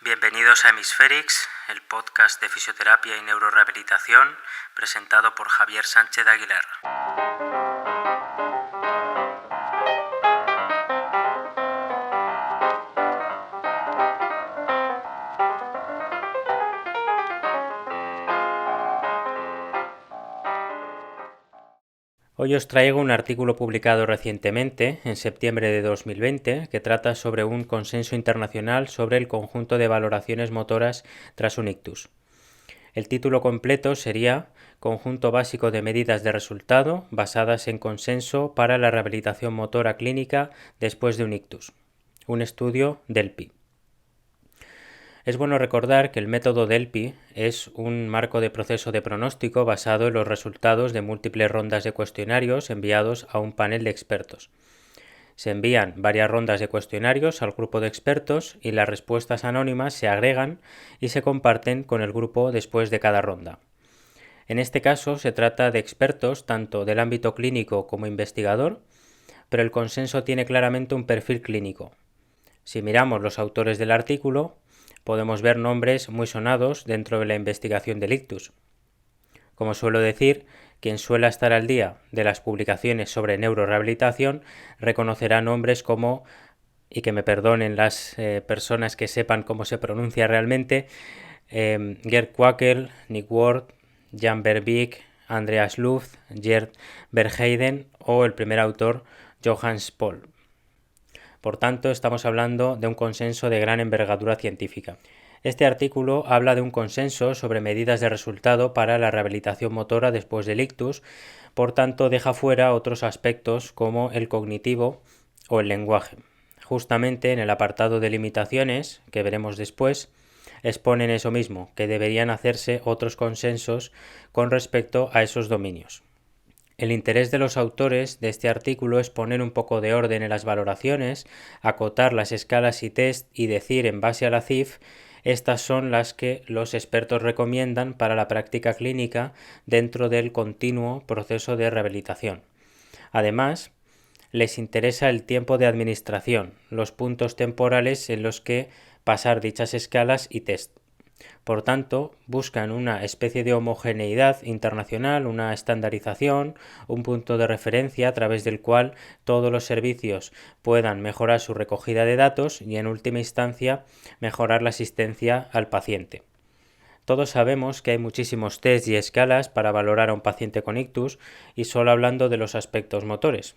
Bienvenidos a Hemisférix, el podcast de fisioterapia y neurorehabilitación, presentado por Javier Sánchez Aguilar. Hoy os traigo un artículo publicado recientemente, en septiembre de 2020, que trata sobre un consenso internacional sobre el conjunto de valoraciones motoras tras un ictus. El título completo sería Conjunto básico de medidas de resultado basadas en consenso para la rehabilitación motora clínica después de un ictus. Un estudio del PI. Es bueno recordar que el método DELPI es un marco de proceso de pronóstico basado en los resultados de múltiples rondas de cuestionarios enviados a un panel de expertos. Se envían varias rondas de cuestionarios al grupo de expertos y las respuestas anónimas se agregan y se comparten con el grupo después de cada ronda. En este caso se trata de expertos tanto del ámbito clínico como investigador, pero el consenso tiene claramente un perfil clínico. Si miramos los autores del artículo, podemos ver nombres muy sonados dentro de la investigación del ictus. Como suelo decir, quien suele estar al día de las publicaciones sobre neurorehabilitación reconocerá nombres como, y que me perdonen las personas que sepan cómo se pronuncia realmente, Gerd Quakel, Nick Ward, Jan Verbeek, Andreas Luft, Gerd Verheyden o el primer autor, Johannes Pohl. Por tanto, estamos hablando de un consenso de gran envergadura científica. Este artículo habla de un consenso sobre medidas de resultado para la rehabilitación motora después del ictus, por tanto deja fuera otros aspectos como el cognitivo o el lenguaje. Justamente en el apartado de limitaciones, que veremos después, exponen eso mismo, que deberían hacerse otros consensos con respecto a esos dominios. El interés de los autores de este artículo es poner un poco de orden en las valoraciones, acotar las escalas y test y decir en base a la CIF, estas son las que los expertos recomiendan para la práctica clínica dentro del continuo proceso de rehabilitación. Además, les interesa el tiempo de administración, los puntos temporales en los que pasar dichas escalas y test. Por tanto, buscan una especie de homogeneidad internacional, una estandarización, un punto de referencia a través del cual todos los servicios puedan mejorar su recogida de datos y, en última instancia, mejorar la asistencia al paciente. Todos sabemos que hay muchísimos test y escalas para valorar a un paciente con ictus y solo hablando de los aspectos motores.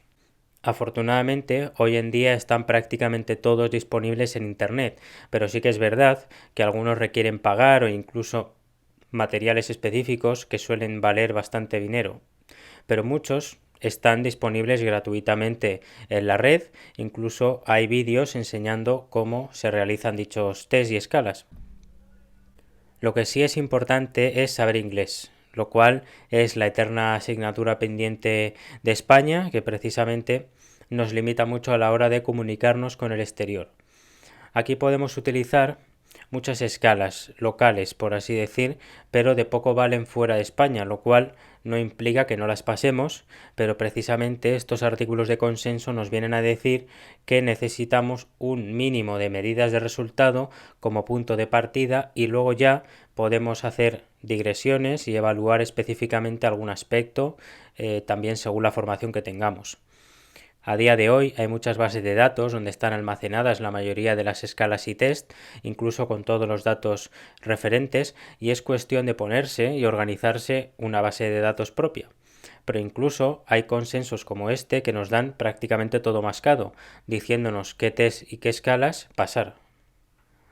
Afortunadamente, hoy en día están prácticamente todos disponibles en Internet, pero sí que es verdad que algunos requieren pagar o incluso materiales específicos que suelen valer bastante dinero. Pero muchos están disponibles gratuitamente en la red, incluso hay vídeos enseñando cómo se realizan dichos test y escalas. Lo que sí es importante es saber inglés, lo cual es la eterna asignatura pendiente de España, que precisamente nos limita mucho a la hora de comunicarnos con el exterior. Aquí podemos utilizar muchas escalas locales, por así decir, pero de poco valen fuera de España, lo cual no implica que no las pasemos, pero precisamente estos artículos de consenso nos vienen a decir que necesitamos un mínimo de medidas de resultado como punto de partida y luego ya podemos hacer digresiones y evaluar específicamente algún aspecto, también según la formación que tengamos. A día de hoy hay muchas bases de datos donde están almacenadas la mayoría de las escalas y test, incluso con todos los datos referentes, y es cuestión de ponerse y organizarse una base de datos propia. Pero incluso hay consensos como este que nos dan prácticamente todo mascado, diciéndonos qué test y qué escalas pasar.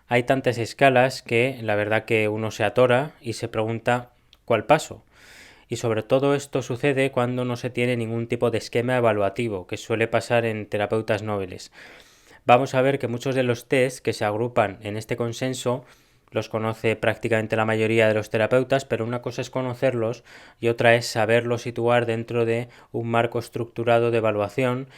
Hay tantas escalas que la verdad que uno se atora y se pregunta ¿cuál paso? Y sobre todo esto sucede cuando no se tiene ningún tipo de esquema evaluativo, que suele pasar en terapeutas noveles. Vamos a ver que muchos de los test que se agrupan en este consenso los conoce prácticamente la mayoría de los terapeutas, pero una cosa es conocerlos y otra es saberlos situar dentro de un marco estructurado de evaluación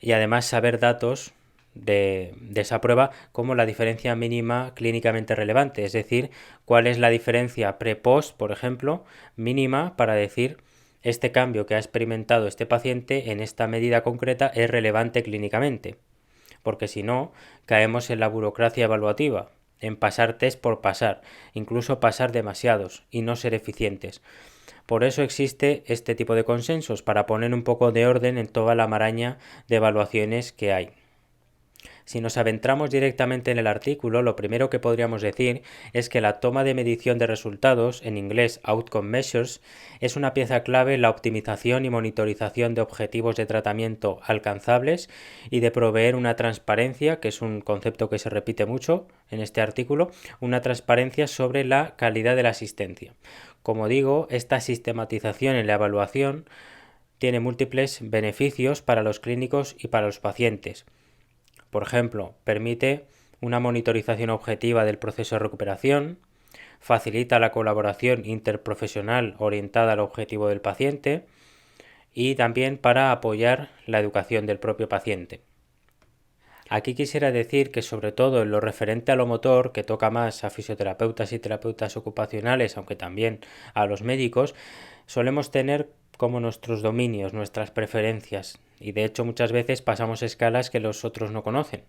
y además saber datos de esa prueba como la diferencia mínima clínicamente relevante, es decir, cuál es la diferencia pre-post, por ejemplo, mínima para decir este cambio que ha experimentado este paciente en esta medida concreta es relevante clínicamente, porque si no, caemos en la burocracia evaluativa. en pasar test por pasar, incluso pasar demasiados y no ser eficientes. Por eso existe este tipo de consensos, para poner un poco de orden en toda la maraña de evaluaciones que hay. Si nos adentramos directamente en el artículo, lo primero que podríamos decir es que la toma de medición de resultados, en inglés Outcome Measures, es una pieza clave en la optimización y monitorización de objetivos de tratamiento alcanzables y de proveer una transparencia, que es un concepto que se repite mucho en este artículo, una transparencia sobre la calidad de la asistencia. Como digo, esta sistematización en la evaluación tiene múltiples beneficios para los clínicos y para los pacientes. Por ejemplo, permite una monitorización objetiva del proceso de recuperación, facilita la colaboración interprofesional orientada al objetivo del paciente y también para apoyar la educación del propio paciente. Aquí quisiera decir que, sobre todo en lo referente a lo motor, que toca más a fisioterapeutas y terapeutas ocupacionales, aunque también a los médicos, solemos tener como nuestros dominios, nuestras preferencias, y de hecho muchas veces pasamos escalas que los otros no conocen.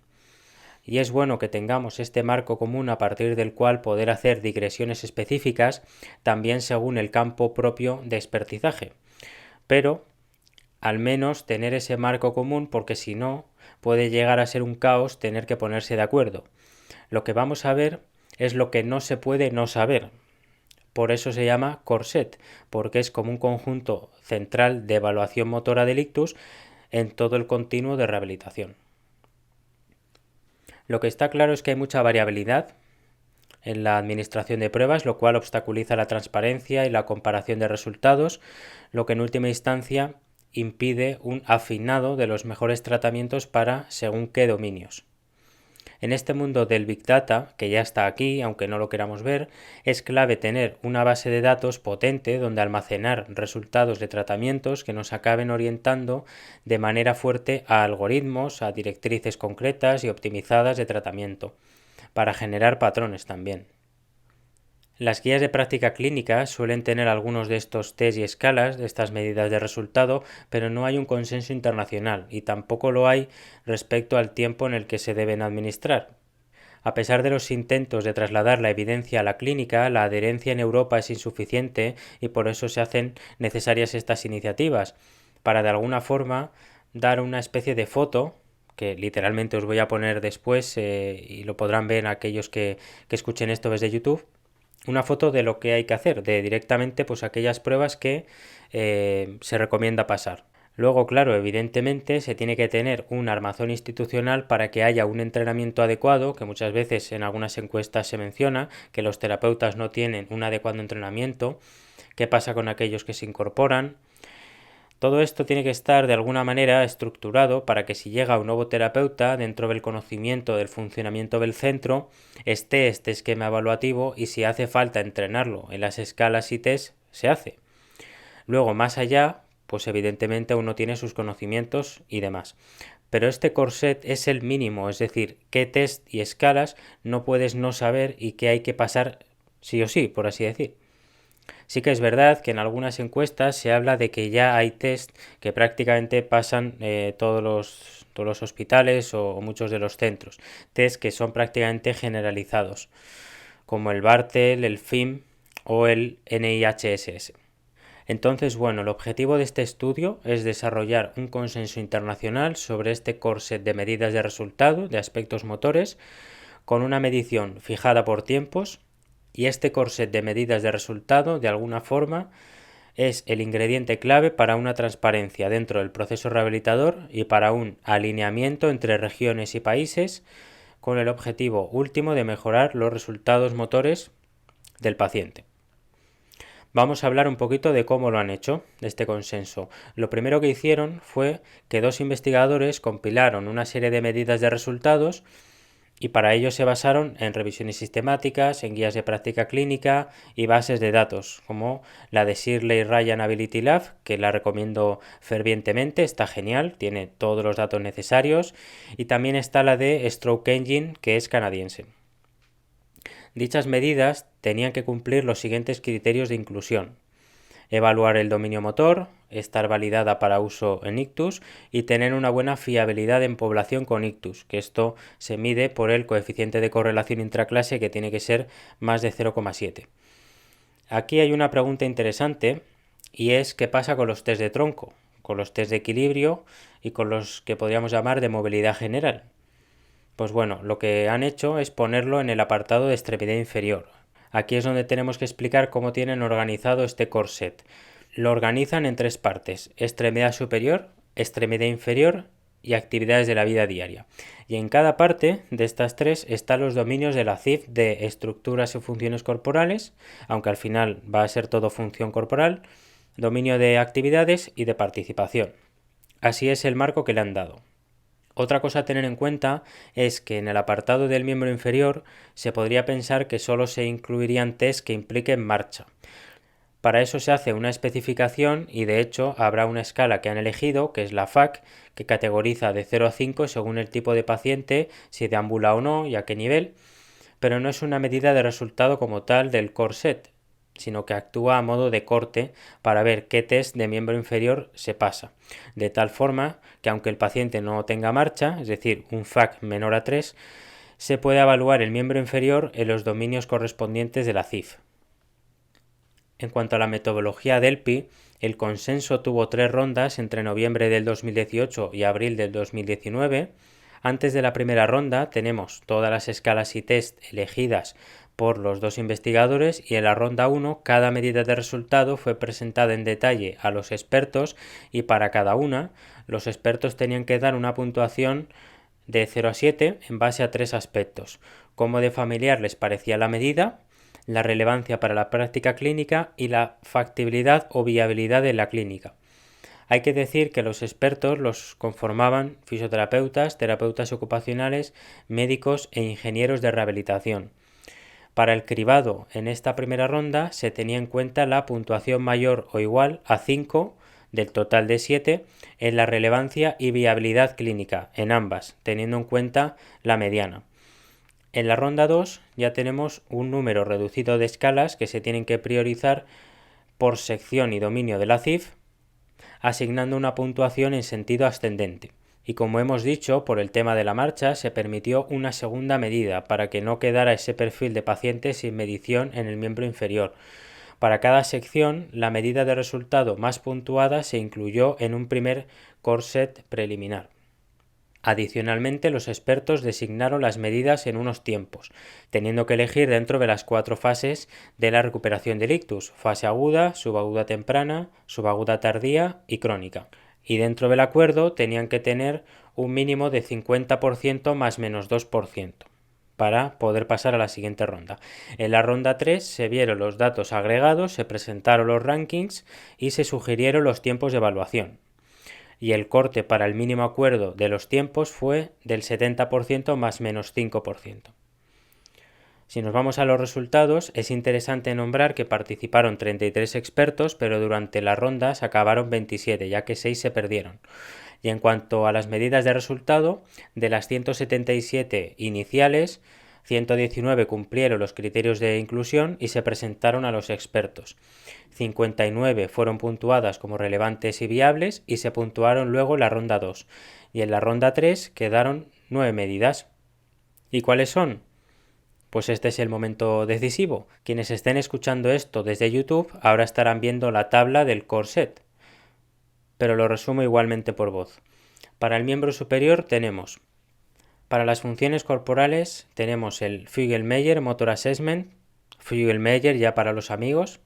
Y es bueno que tengamos este marco común a partir del cual poder hacer digresiones específicas, también según el campo propio de expertizaje. Pero al menos tener ese marco común, porque si no, puede llegar a ser un caos tener que ponerse de acuerdo. Lo que vamos a ver es lo que no se puede no saber. Por eso se llama corset, porque es como un conjunto central de evaluación motora del ictus en todo el continuo de rehabilitación. Lo que está claro es que hay mucha variabilidad en la administración de pruebas, lo cual obstaculiza la transparencia y la comparación de resultados, lo que en última instancia impide un afinado de los mejores tratamientos para según qué dominios. En este mundo del Big Data, que ya está aquí, aunque no lo queramos ver, es clave tener una base de datos potente donde almacenar resultados de tratamientos que nos acaben orientando de manera fuerte a algoritmos, a directrices concretas y optimizadas de tratamiento, para generar patrones también. Las guías de práctica clínica suelen tener algunos de estos test y escalas, de estas medidas de resultado, pero no hay un consenso internacional y tampoco lo hay respecto al tiempo en el que se deben administrar. A pesar de los intentos de trasladar la evidencia a la clínica, la adherencia en Europa es insuficiente y por eso se hacen necesarias estas iniciativas, para de alguna forma dar una especie de foto, que literalmente os voy a poner después y lo podrán ver aquellos que escuchen esto desde YouTube, una foto de lo que hay que hacer, de directamente pues aquellas pruebas que se recomienda pasar. Luego, claro, evidentemente se tiene que tener un armazón institucional para que haya un entrenamiento adecuado, que muchas veces en algunas encuestas se menciona que los terapeutas no tienen un adecuado entrenamiento. ¿Qué pasa con aquellos que se incorporan? Todo esto tiene que estar de alguna manera estructurado para que si llega un nuevo terapeuta, dentro del conocimiento del funcionamiento del centro, esté este esquema evaluativo y si hace falta entrenarlo en las escalas y test, se hace. Luego, más allá, pues evidentemente uno tiene sus conocimientos y demás. Pero este corset es el mínimo, es decir, qué test y escalas no puedes no saber y qué hay que pasar sí o sí, por así decir. Sí que es verdad que en algunas encuestas se habla de que ya hay test que prácticamente pasan todos los hospitales o muchos de los centros. Test que son prácticamente generalizados, como el Bartel, el FIM o el NIHSS. Entonces, bueno, el objetivo de este estudio es desarrollar un consenso internacional sobre este corset de medidas de resultado de aspectos motores con una medición fijada por tiempos, y este corset de medidas de resultado, de alguna forma, es el ingrediente clave para una transparencia dentro del proceso rehabilitador y para un alineamiento entre regiones y países con el objetivo último de mejorar los resultados motores del paciente. Vamos a hablar un poquito de cómo lo han hecho, de este consenso. Lo primero que hicieron fue que dos investigadores compilaron una serie de medidas de resultados y para ello se basaron en revisiones sistemáticas, en guías de práctica clínica y bases de datos, como la de Shirley Ryan Ability Lab, que la recomiendo fervientemente, está genial, tiene todos los datos necesarios, y también está la de Stroke Engine, que es canadiense. Dichas medidas tenían que cumplir los siguientes criterios de inclusión: evaluar el dominio motor, estar validada para uso en ictus y tener una buena fiabilidad en población con ictus, que esto se mide por el coeficiente de correlación intraclase, que tiene que ser más de 0,7. Aquí hay una pregunta interesante, y es qué pasa con los test de tronco, con los test de equilibrio y con los que podríamos llamar de movilidad general. Pues bueno, lo que han hecho es ponerlo en el apartado de extremidad inferior. Aquí es donde tenemos que explicar cómo tienen organizado este core set. Lo organizan en 3 partes: extremidad superior, extremidad inferior y actividades de la vida diaria. Y en cada parte de estas 3 están los dominios de la CIF de estructuras y funciones corporales, aunque al final va a ser todo función corporal, dominio de actividades y de participación. Así es el marco que le han dado. Otra cosa a tener en cuenta es que en el apartado del miembro inferior se podría pensar que solo se incluirían test que impliquen marcha. Para eso se hace una especificación y de hecho habrá una escala que han elegido, que es la FAC, que categoriza de 0 a 5 según el tipo de paciente, si deambula o no y a qué nivel, pero no es una medida de resultado como tal del core set, sino que actúa a modo de corte para ver qué test de miembro inferior se pasa, de tal forma que aunque el paciente no tenga marcha, es decir, un FAC menor a 3, se puede evaluar el miembro inferior en los dominios correspondientes de la CIF. En cuanto a la metodología DELPI, el consenso tuvo 3 rondas entre noviembre del 2018 y abril del 2019. Antes de la primera ronda tenemos todas las escalas y test elegidas por los 2 investigadores, y en la ronda 1 cada medida de resultado fue presentada en detalle a los expertos, y para cada una los expertos tenían que dar una puntuación de 0 a 7 en base a 3 aspectos: cómo de familiar les parecía la medida, la relevancia para la práctica clínica y la factibilidad o viabilidad de la clínica. Hay que decir que los expertos los conformaban fisioterapeutas, terapeutas ocupacionales, médicos e ingenieros de rehabilitación. Para el cribado en esta primera ronda se tenía en cuenta la puntuación mayor o igual a 5 del total de 7 en la relevancia y viabilidad clínica en ambas, teniendo en cuenta la mediana. En la ronda 2 ya tenemos un número reducido de escalas que se tienen que priorizar por sección y dominio de la CIF, asignando una puntuación en sentido ascendente. Y como hemos dicho, por el tema de la marcha se permitió una segunda medida para que no quedara ese perfil de paciente sin medición en el miembro inferior. Para cada sección, la medida de resultado más puntuada se incluyó en un primer core set preliminar. Adicionalmente, los expertos designaron las medidas en unos tiempos, teniendo que elegir dentro de las 4 fases de la recuperación del ictus: fase aguda, subaguda temprana, subaguda tardía y crónica. Y dentro del acuerdo tenían que tener un mínimo de 50% más menos 2% para poder pasar a la siguiente ronda. En la ronda 3 se vieron los datos agregados, se presentaron los rankings y se sugirieron los tiempos de evaluación. Y el corte para el mínimo acuerdo de los tiempos fue del 70% más menos 5%. Si nos vamos a los resultados, es interesante nombrar que participaron 33 expertos, pero durante las rondas acabaron 27, ya que 6 se perdieron. Y en cuanto a las medidas de resultado, de las 177 iniciales, 119 cumplieron los criterios de inclusión y se presentaron a los expertos. 59 fueron puntuadas como relevantes y viables y se puntuaron luego en la ronda 2. Y en la ronda 3 quedaron 9 medidas. ¿Y cuáles son? Pues este es el momento decisivo. Quienes estén escuchando esto desde YouTube ahora estarán viendo la tabla del core set, pero lo resumo igualmente por voz. Para el miembro superior tenemos: para las funciones corporales tenemos el Fugel-Meyer Motor Assessment, Fugel-Meyer ya para los amigos.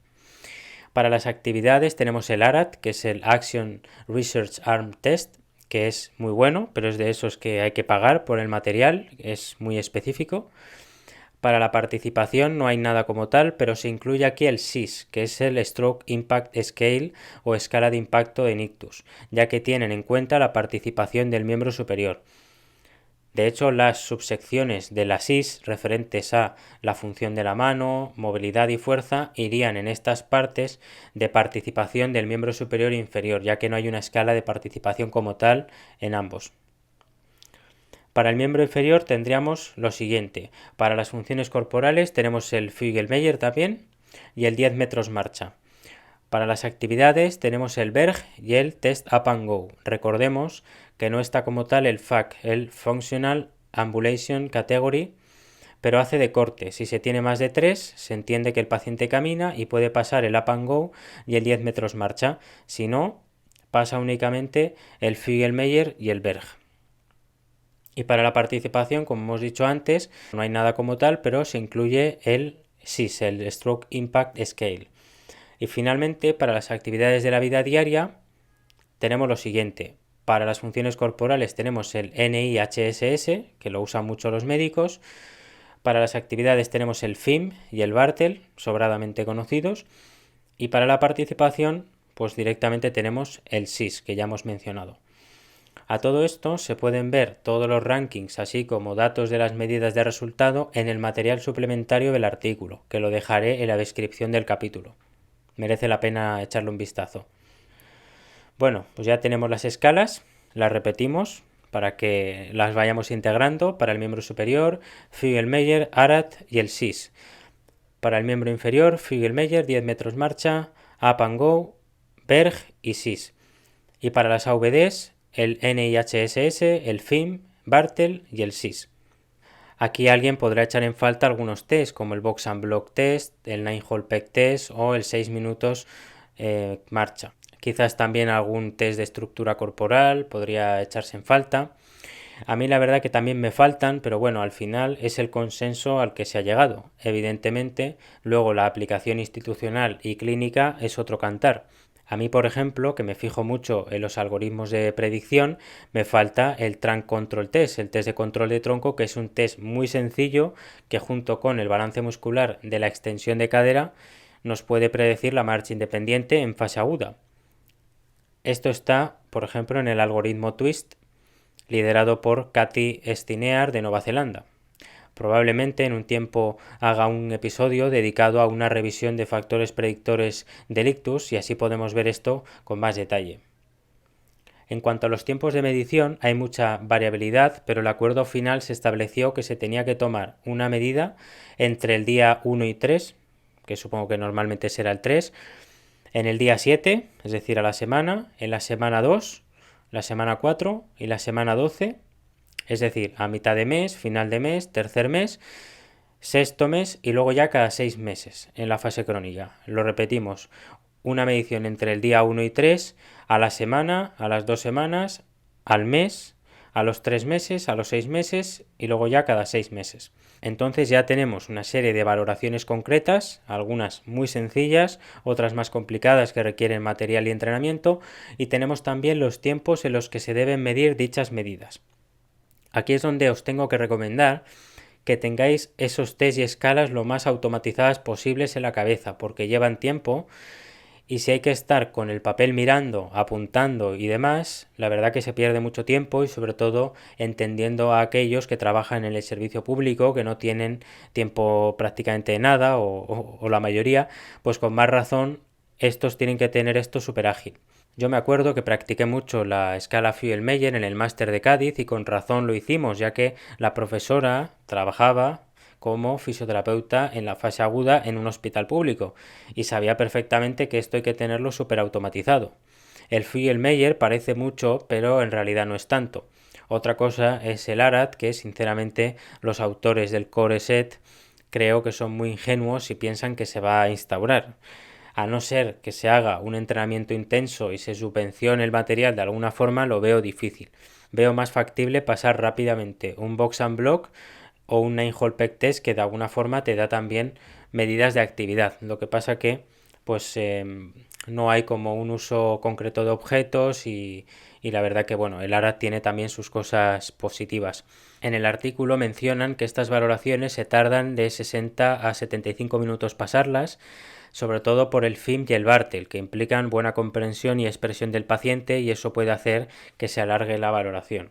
Para las actividades tenemos el ARAT, que es el Action Research Arm Test, que es muy bueno, pero es de esos que hay que pagar por el material, es muy específico. Para la participación no hay nada como tal, pero se incluye aquí el SIS, que es el Stroke Impact Scale o escala de impacto en ictus, ya que tienen en cuenta la participación del miembro superior. De hecho, las subsecciones de la SIS referentes a la función de la mano, movilidad y fuerza irían en estas partes de participación del miembro superior e inferior, ya que no hay una escala de participación como tal en ambos. Para el miembro inferior tendríamos lo siguiente: para las funciones corporales tenemos el Fugel-Meyer también y el 10 metros marcha. Para las actividades tenemos el Berg y el Test Up and Go. Recordemos que no está como tal el FAC, el Functional Ambulation Category, pero hace de corte. Si se tiene más de 3, se entiende que el paciente camina y puede pasar el Up and Go y el 10 metros marcha. Si no, pasa únicamente el Figl-Meyer y el Berg. Y para la participación, como hemos dicho antes, no hay nada como tal, pero se incluye el SIS, el Stroke Impact Scale. Y finalmente, para las actividades de la vida diaria, tenemos lo siguiente. Para las funciones corporales tenemos el NIHSS, que lo usan mucho los médicos. Para las actividades tenemos el FIM y el Bartel, sobradamente conocidos. Y para la participación, pues directamente tenemos el SIS, que ya hemos mencionado. A todo esto se pueden ver todos los rankings, así como datos de las medidas de resultado en el material suplementario del artículo, que lo dejaré en la descripción del capítulo. Merece la pena echarle un vistazo. Bueno, pues ya tenemos las escalas, las repetimos para que las vayamos integrando para el miembro superior, Figl-Meyer, ARAT y el SIS. Para el miembro inferior, Figl-Meyer, 10 metros marcha, Up and Go, Berg y SIS. Y para las AVDs, el NIHSS, el FIM, Bartel y el SIS. Aquí alguien podrá echar en falta algunos test, como el Box and Block Test, el 9-Hole Peg Test o el 6 minutos marcha. Quizás también algún test de estructura corporal podría echarse en falta. A mí la verdad que también me faltan, pero bueno, al final es el consenso al que se ha llegado. Evidentemente, luego la aplicación institucional y clínica es otro cantar. A mí, por ejemplo, que me fijo mucho en los algoritmos de predicción, me falta el Trunk Control Test, el test de control de tronco, que es un test muy sencillo que junto con el balance muscular de la extensión de cadera nos puede predecir la marcha independiente en fase aguda. Esto está, por ejemplo, en el algoritmo TWIST, liderado por Cathy Stinear de Nueva Zelanda. Probablemente en un tiempo haga un episodio dedicado a una revisión de factores predictores del ictus y así podemos ver esto con más detalle. En cuanto a los tiempos de medición, hay mucha variabilidad, pero el acuerdo final se estableció que se tenía que tomar una medida entre el día 1 y 3, que supongo que normalmente será el 3, en el día 7, es decir, a la semana, en la semana 2, la semana 4 y la semana 12, es decir, a mitad de mes, final de mes, tercer mes, sexto mes y luego ya cada 6 meses en la fase crónica. Lo repetimos, una medición entre el día 1 y 3, a la semana, a las 2 semanas, al mes, a los 3 meses, a los 6 meses y luego ya cada 6 meses. Entonces ya tenemos una serie de valoraciones concretas, algunas muy sencillas, otras más complicadas que requieren material y entrenamiento, y tenemos también los tiempos en los que se deben medir dichas medidas. Aquí es donde os tengo que recomendar que tengáis esos test y escalas lo más automatizadas posibles en la cabeza, porque llevan tiempo y si hay que estar con el papel mirando, apuntando y demás, la verdad que se pierde mucho tiempo y sobre todo entendiendo a aquellos que trabajan en el servicio público, que no tienen tiempo prácticamente nada o la mayoría, pues con más razón estos tienen que tener esto súper ágil. Yo me acuerdo que practiqué mucho la escala Figl-Meyer en el máster de Cádiz y con razón lo hicimos, ya que la profesora trabajaba como fisioterapeuta en la fase aguda en un hospital público y sabía perfectamente que esto hay que tenerlo súper automatizado. El Figl-Meyer parece mucho, pero en realidad no es tanto. Otra cosa es el ARAT, que sinceramente los autores del Core Set creo que son muy ingenuos y piensan que se va a instaurar. A no ser que se haga un entrenamiento intenso y se subvencione el material de alguna forma, lo veo difícil. Veo más factible pasar rápidamente un box and block o un 9-hole peg test que de alguna forma te da también medidas de actividad. Lo que pasa que pues no hay como un uso concreto de objetos y la verdad que bueno, el ARAT tiene también sus cosas positivas. En el artículo mencionan que estas valoraciones se tardan de 60 a 75 minutos pasarlas, sobre todo por el FIM y el Bartel, que implican buena comprensión y expresión del paciente y eso puede hacer que se alargue la valoración.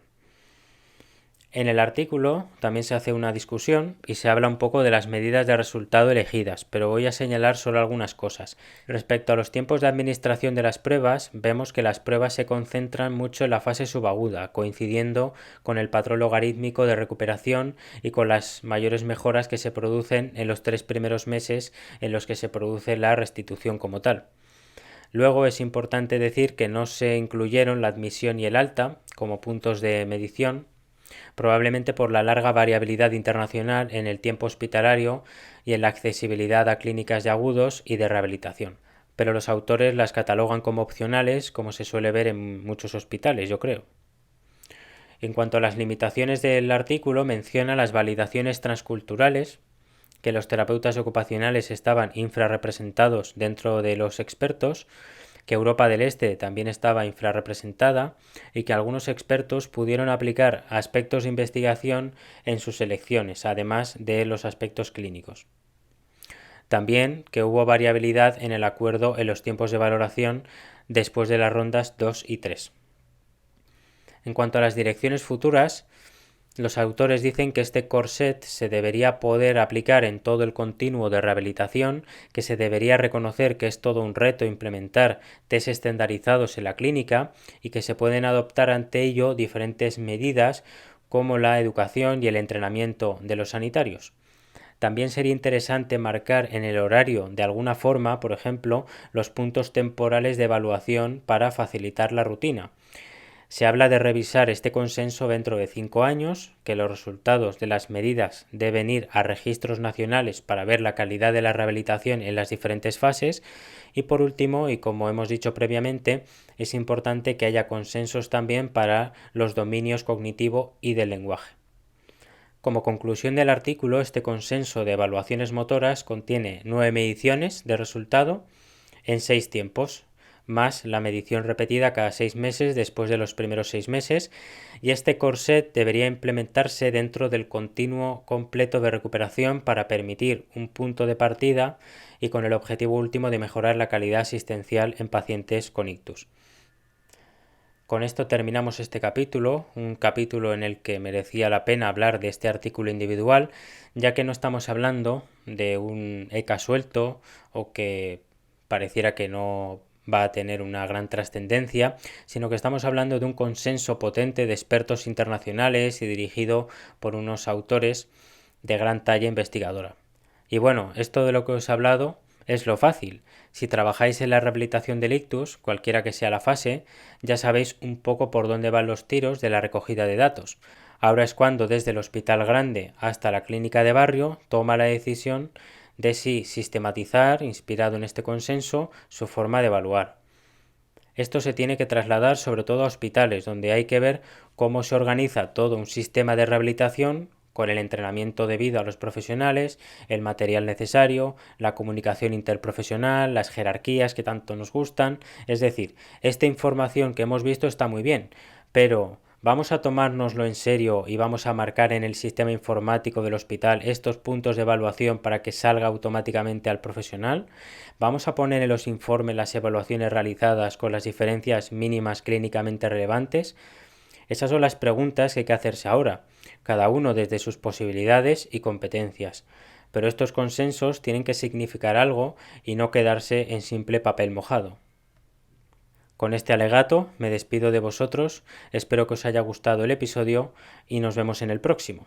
En el artículo también se hace una discusión y se habla un poco de las medidas de resultado elegidas, pero voy a señalar solo algunas cosas. Respecto a los tiempos de administración de las pruebas, vemos que las pruebas se concentran mucho en la fase subaguda, coincidiendo con el patrón logarítmico de recuperación y con las mayores mejoras que se producen en los 3 primeros meses en los que se produce la restitución como tal. Luego es importante decir que no se incluyeron la admisión y el alta como puntos de medición, probablemente por la larga variabilidad internacional en el tiempo hospitalario y en la accesibilidad a clínicas de agudos y de rehabilitación. Pero los autores las catalogan como opcionales, como se suele ver en muchos hospitales, yo creo. En cuanto a las limitaciones del artículo, menciona las validaciones transculturales, que los terapeutas ocupacionales estaban infrarrepresentados dentro de los expertos, que Europa del Este también estaba infrarrepresentada y que algunos expertos pudieron aplicar aspectos de investigación en sus elecciones, además de los aspectos clínicos. También que hubo variabilidad en el acuerdo en los tiempos de valoración después de las rondas 2 y 3. En cuanto a las direcciones futuras, los autores dicen que este corset se debería poder aplicar en todo el continuo de rehabilitación, que se debería reconocer que es todo un reto implementar test estandarizados en la clínica y que se pueden adoptar ante ello diferentes medidas como la educación y el entrenamiento de los sanitarios. También sería interesante marcar en el horario de alguna forma, por ejemplo, los puntos temporales de evaluación para facilitar la rutina. Se habla de revisar este consenso dentro de 5 años, que los resultados de las medidas deben ir a registros nacionales para ver la calidad de la rehabilitación en las diferentes fases y por último, y como hemos dicho previamente, es importante que haya consensos también para los dominios cognitivo y del lenguaje. Como conclusión del artículo, este consenso de evaluaciones motoras contiene 9 mediciones de resultado en 6 tiempos, más la medición repetida cada 6 meses después de los primeros 6 meses, y este corset debería implementarse dentro del continuo completo de recuperación para permitir un punto de partida y con el objetivo último de mejorar la calidad asistencial en pacientes con ictus. Con esto terminamos este capítulo, un capítulo en el que merecía la pena hablar de este artículo individual, ya que no estamos hablando de un ECA suelto o que pareciera que no va a tener una gran trascendencia, sino que estamos hablando de un consenso potente de expertos internacionales y dirigido por unos autores de gran talla investigadora. Y bueno, esto de lo que os he hablado es lo fácil. Si trabajáis en la rehabilitación del ictus, cualquiera que sea la fase, ya sabéis un poco por dónde van los tiros de la recogida de datos. Ahora es cuando desde el hospital grande hasta la clínica de barrio toma la decisión de si sistematizar, inspirado en este consenso, su forma de evaluar. Esto se tiene que trasladar sobre todo a hospitales, donde hay que ver cómo se organiza todo un sistema de rehabilitación con el entrenamiento debido a los profesionales, el material necesario, la comunicación interprofesional, las jerarquías que tanto nos gustan. Es decir, esta información que hemos visto está muy bien, pero ¿vamos a tomárnoslo en serio y vamos a marcar en el sistema informático del hospital estos puntos de evaluación para que salga automáticamente al profesional? ¿Vamos a poner en los informes las evaluaciones realizadas con las diferencias mínimas clínicamente relevantes? Esas son las preguntas que hay que hacerse ahora, cada uno desde sus posibilidades y competencias. Pero estos consensos tienen que significar algo y no quedarse en simple papel mojado. Con este alegato me despido de vosotros, espero que os haya gustado el episodio y nos vemos en el próximo.